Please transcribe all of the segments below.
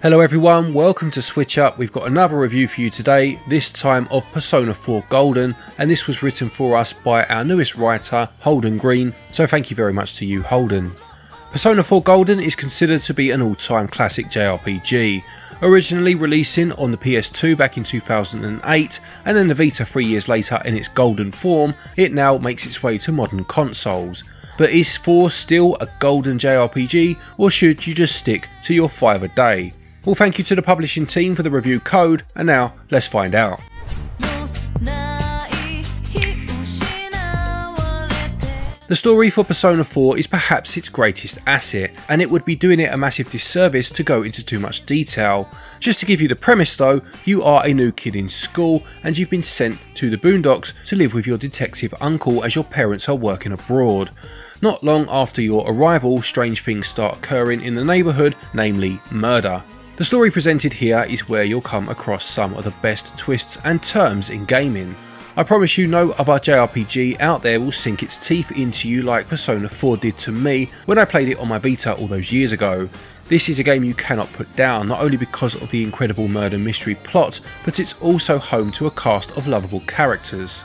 Hello everyone, welcome to SwitchUp. We've got another review for you today, this time of Persona 4 Golden, and this was written for us by our newest writer, Holden Green, so thank you very much to you, Holden. Persona 4 Golden is considered to be an all-time classic JRPG, originally releasing on the PS2 back in 2008, and then the Vita 3 years later in its golden form. It now makes its way to modern consoles. But is 4 still a golden JRPG, or should you just stick to your 5 a day? Well, thank you to the publishing team for the review code, and now let's find out. The story for Persona 4 is perhaps its greatest asset, and it would be doing it a massive disservice to go into too much detail. Just to give you the premise though, you are a new kid in school and you've been sent to the boondocks to live with your detective uncle as your parents are working abroad. Not long after your arrival, strange things start occurring in the neighbourhood, namely murder. The story presented here is where you'll come across some of the best twists and turns in gaming. I promise you no other JRPG out there will sink its teeth into you like Persona 4 did to me when I played it on my Vita all those years ago. This is a game you cannot put down, not only because of the incredible murder mystery plot, but it's also home to a cast of lovable characters.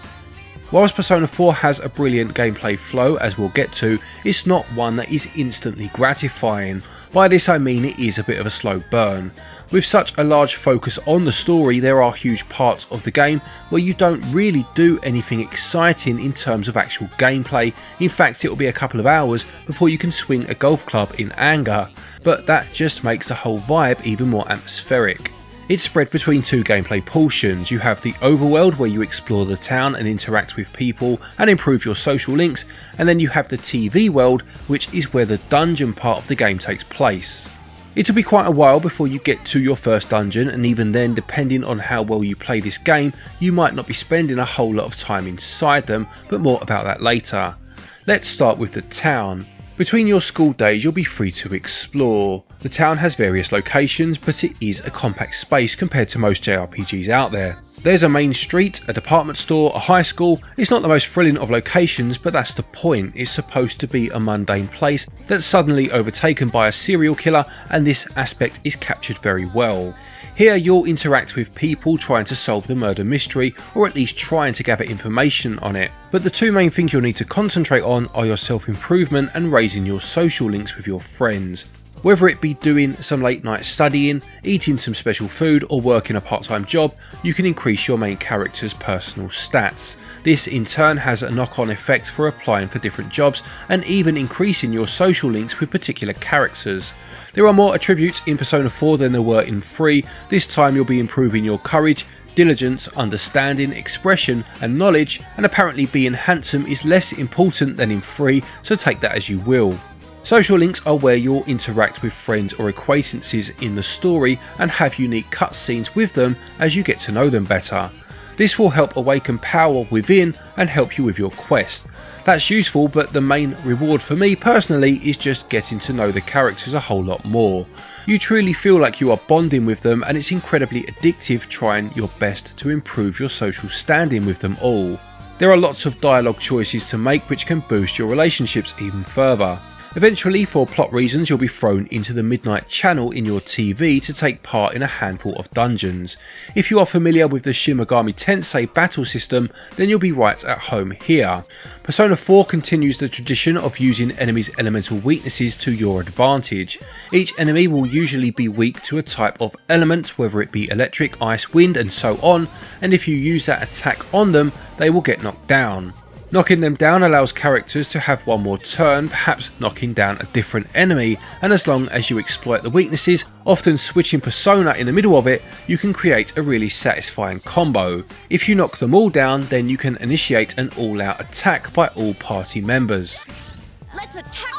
Whilst Persona 4 has a brilliant gameplay flow, as we'll get to, it's not one that is instantly gratifying. By this I mean it is a bit of a slow burn. With such a large focus on the story, there are huge parts of the game where you don't really do anything exciting in terms of actual gameplay. In fact, it will be a couple of hours before you can swing a golf club in anger, but that just makes the whole vibe even more atmospheric. It's spread between two gameplay portions. You have the overworld where you explore the town and interact with people and improve your social links, and then you have the TV world, which is where the dungeon part of the game takes place. It'll be quite a while before you get to your first dungeon, and even then, depending on how well you play this game, you might not be spending a whole lot of time inside them, but more about that later. Let's start with the town. Between your school days you'll be free to explore. The town has various locations, but it is a compact space compared to most JRPGs out there. There's a main street, a department store, a high school. It's not the most thrilling of locations, but that's the point. It's supposed to be a mundane place that's suddenly overtaken by a serial killer, and this aspect is captured very well. Here you'll interact with people trying to solve the murder mystery, or at least trying to gather information on it. But the two main things you'll need to concentrate on are your self-improvement and raising your social links with your friends. Whether it be doing some late night studying, eating some special food, or working a part-time job, you can increase your main character's personal stats. This in turn has a knock-on effect for applying for different jobs and even increasing your social links with particular characters. There are more attributes in Persona 4 than there were in 3. This time you'll be improving your courage, diligence, understanding, expression and knowledge, and apparently being handsome is less important than in 3, so take that as you will. Social links are where you'll interact with friends or acquaintances in the story and have unique cutscenes with them as you get to know them better. This will help awaken power within and help you with your quest. That's useful, but the main reward for me personally is just getting to know the characters a whole lot more. You truly feel like you are bonding with them, and it's incredibly addictive trying your best to improve your social standing with them all. There are lots of dialogue choices to make which can boost your relationships even further. Eventually, for plot reasons, you'll be thrown into the midnight channel in your TV to take part in a handful of dungeons. If you are familiar with the Shin Megami Tensei battle system, then you'll be right at home here. Persona 4 continues the tradition of using enemies' elemental weaknesses to your advantage. Each enemy will usually be weak to a type of element, whether it be electric, ice, wind and so on, and if you use that attack on them, they will get knocked down. Knocking them down allows characters to have one more turn, perhaps knocking down a different enemy, and as long as you exploit the weaknesses, often switching persona in the middle of it, you can create a really satisfying combo. If you knock them all down, then you can initiate an all-out attack by all party members. Let's attack!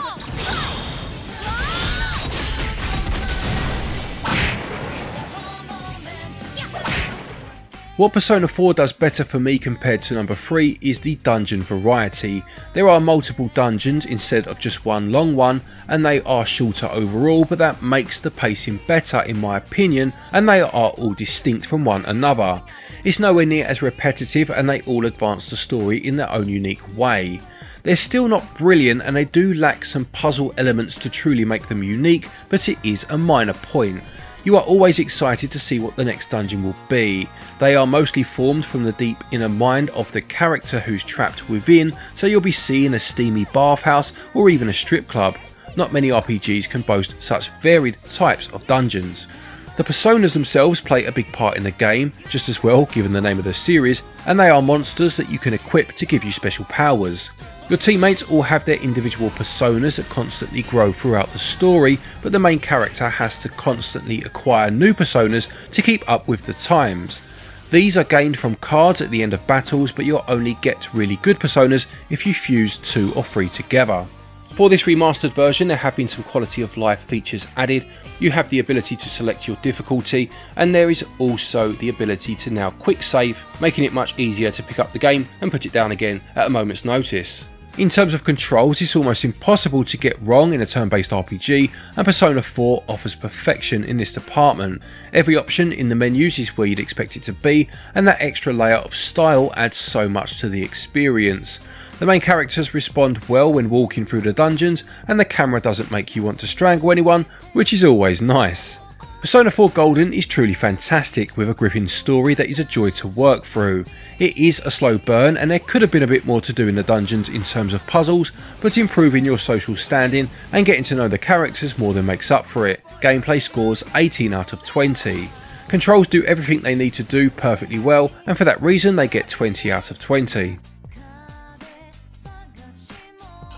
What Persona 4 does better for me compared to number 3 is the dungeon variety. There are multiple dungeons instead of just one long one, and they are shorter overall, but that makes the pacing better in my opinion, and they are all distinct from one another. It's nowhere near as repetitive, and they all advance the story in their own unique way. They're still not brilliant, and they do lack some puzzle elements to truly make them unique, but it is a minor point. you are always excited to see what the next dungeon will be. They are mostly formed from the deep inner mind of the character who's trapped within, so you'll be seeing a steamy bathhouse or even a strip club. Not many RPGs can boast such varied types of dungeons. The personas themselves play a big part in the game, just as well given the name of the series, and they are monsters that you can equip to give you special powers. Your teammates all have their individual personas that constantly grow throughout the story, but the main character has to constantly acquire new personas to keep up with the times. These are gained from cards at the end of battles, but you'll only get really good personas if you fuse 2 or 3 together. For this remastered version, there have been some quality of life features added. You have the ability to select your difficulty, and there is also the ability to now quick save, making it much easier to pick up the game and put it down again at a moment's notice. In terms of controls, it's almost impossible to get wrong in a turn-based RPG, and Persona 4 offers perfection in this department. Every option in the menus is where you'd expect it to be, and that extra layer of style adds so much to the experience. The main characters respond well when walking through the dungeons, and the camera doesn't make you want to strangle anyone, which is always nice. Persona 4 Golden is truly fantastic, with a gripping story that is a joy to work through. It is a slow burn, and there could have been a bit more to do in the dungeons in terms of puzzles, but improving your social standing and getting to know the characters more than makes up for it. Gameplay scores 18 out of 20. Controls do everything they need to do perfectly well, and for that reason they get 20 out of 20.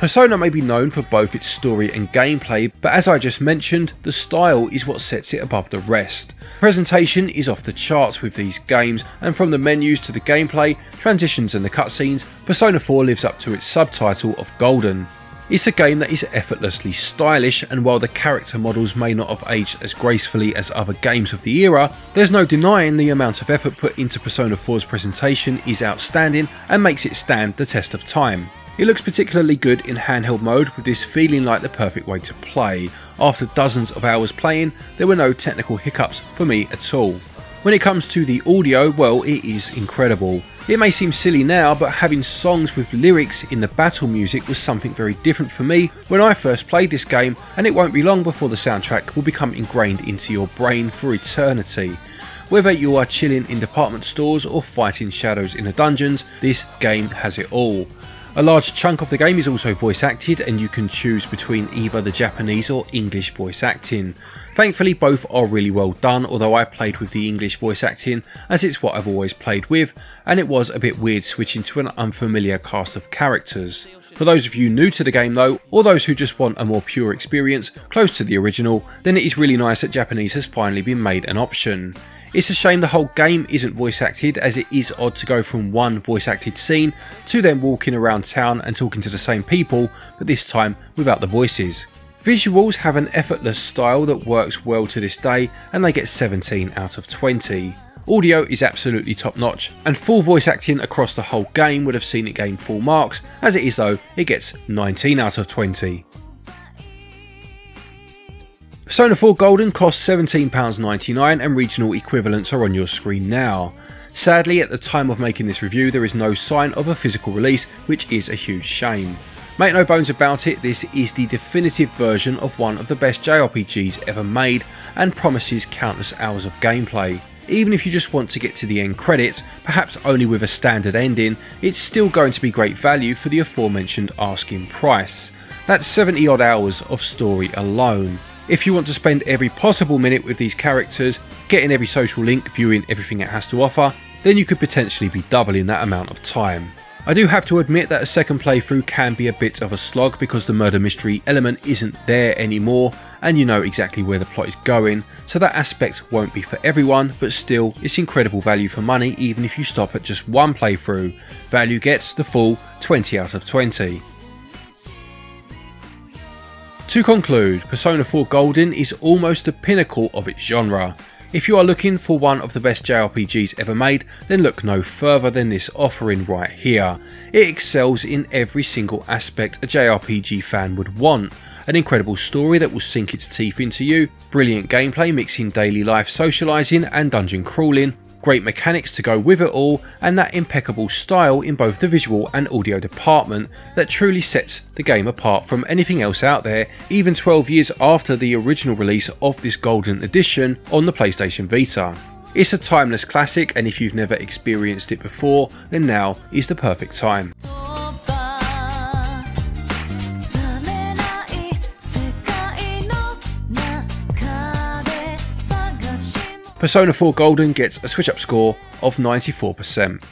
Persona may be known for both its story and gameplay, but as I just mentioned, the style is what sets it above the rest. Presentation is off the charts with these games, and from the menus to the gameplay, transitions and the cutscenes, Persona 4 lives up to its subtitle of Golden. It's a game that is effortlessly stylish, and while the character models may not have aged as gracefully as other games of the era, there's no denying the amount of effort put into Persona 4's presentation is outstanding and makes it stand the test of time. It looks particularly good in handheld mode, with this feeling like the perfect way to play. After dozens of hours playing, there were no technical hiccups for me at all. When it comes to the audio, well, it is incredible. It may seem silly now, but having songs with lyrics in the battle music was something very different for me when I first played this game, and it won't be long before the soundtrack will become ingrained into your brain for eternity. Whether you are chilling in department stores or fighting shadows in the dungeons, this game has it all. A large chunk of the game is also voice acted, and you can choose between either the Japanese or English voice acting. Thankfully both are really well done, although I played with the English voice acting as it's what I've always played with, and it was a bit weird switching to an unfamiliar cast of characters. For those of you new to the game though, or those who just want a more pure experience close to the original, then it is really nice that Japanese has finally been made an option. It's a shame the whole game isn't voice acted, as it is odd to go from one voice acted scene to them walking around town and talking to the same people, but this time without the voices. Visuals have an effortless style that works well to this day, and they get 17 out of 20. Audio is absolutely top notch, and full voice acting across the whole game would have seen it gain full marks. As it is though, it gets 19 out of 20. Persona 4 Golden costs £17.99 and regional equivalents are on your screen now. Sadly, at the time of making this review, there is no sign of a physical release, which is a huge shame. Make no bones about it, this is the definitive version of one of the best JRPGs ever made, and promises countless hours of gameplay. Even if you just want to get to the end credits, perhaps only with a standard ending, it's still going to be great value for the aforementioned asking price. That's 70 odd hours of story alone. If you want to spend every possible minute with these characters, getting every social link, viewing everything it has to offer, then you could potentially be doubling that amount of time. I do have to admit that a second playthrough can be a bit of a slog because the murder mystery element isn't there anymore, and you know exactly where the plot is going, so that aspect won't be for everyone, but still it's incredible value for money even if you stop at just one playthrough. Value gets the full 20 out of 20. To conclude, Persona 4 Golden is almost the pinnacle of its genre. If you are looking for one of the best JRPGs ever made, then look no further than this offering right here. It excels in every single aspect a JRPG fan would want. An incredible story that will sink its teeth into you, brilliant gameplay mixing daily life socialising and dungeon crawling, great mechanics to go with it all, and that impeccable style in both the visual and audio department that truly sets the game apart from anything else out there, even 12 years after the original release of this golden edition on the PlayStation Vita. It's a timeless classic, and if you've never experienced it before, then now is the perfect time. Persona 4 Golden gets a SwitchUp score of 94%.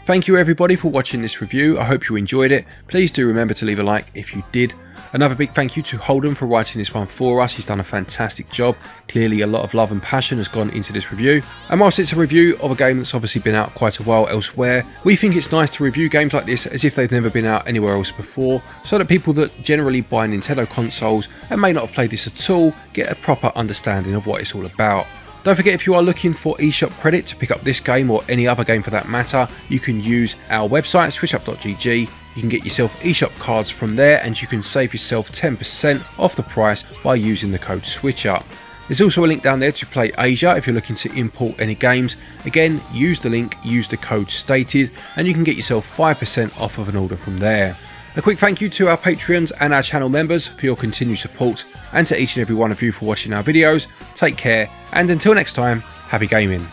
Thank you everybody for watching this review. I hope you enjoyed it. Please do remember to leave a like if you did. Another big thank you to Holden for writing this one for us. He's done a fantastic job. Clearly a lot of love and passion has gone into this review. And whilst it's a review of a game that's obviously been out quite a while elsewhere, we think it's nice to review games like this as if they've never been out anywhere else before, so that people that generally buy Nintendo consoles and may not have played this at all get a proper understanding of what it's all about. Don't forget, if you are looking for eShop credit to pick up this game or any other game for that matter, you can use our website switchup.gg. You can get yourself eShop cards from there, and you can save yourself 10% off the price by using the code SwitchUp. There's also a link down there to Play Asia if you're looking to import any games. Again, use the link, use the code stated, and you can get yourself 5% off of an order from there. A quick thank you to our Patreons and our channel members for your continued support, and to each and every one of you for watching our videos. Take care, and until next time, happy gaming.